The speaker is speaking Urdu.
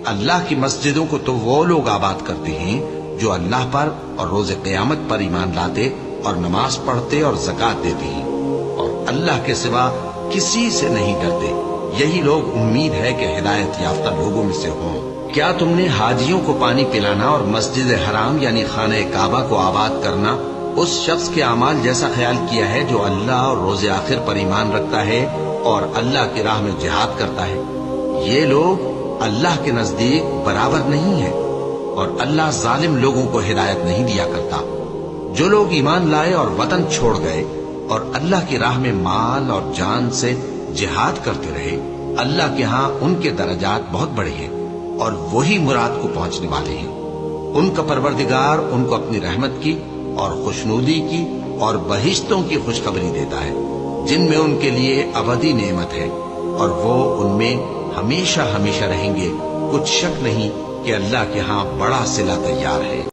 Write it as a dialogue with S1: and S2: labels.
S1: اللہ کی مسجدوں کو تو وہ لوگ آباد کرتے ہیں جو اللہ پر اور روز قیامت پر ایمان لاتے اور نماز پڑھتے اور زکوٰۃ دیتے ہیں اور اللہ کے سوا کسی سے نہیں ڈرتے، یہی لوگ امید ہے کہ ہدایت یافتہ لوگوں میں سے ہوں۔ کیا تم نے حاجیوں کو پانی پلانا اور مسجد حرام یعنی خانہ کعبہ کو آباد کرنا اس شخص کے اعمال جیسا خیال کیا ہے جو اللہ اور روز آخر پر ایمان رکھتا ہے اور اللہ کی راہ میں جہاد کرتا ہے؟ یہ لوگ اللہ کے نزدیک برابر نہیں ہیں اور اللہ ظالم لوگوں کو ہدایت نہیں دیا کرتا۔ جو لوگ ایمان لائے اور وطن چھوڑ گئے اور اللہ کی راہ میں مال اور جان سے جہاد کرتے رہے، اللہ کے ہاں ان کے درجات بہت بڑے ہیں اور وہی مراد کو پہنچنے والے ہیں۔ ان کا پروردگار ان کو اپنی رحمت کی اور خوشنودی کی اور بہشتوں کی خوشخبری دیتا ہے جن میں ان کے لیے ابدی نعمت ہے اور وہ ان میں ہمیشہ ہمیشہ رہیں گے۔ کچھ شک نہیں کہ اللہ کے ہاں بڑا صلہ تیار ہے۔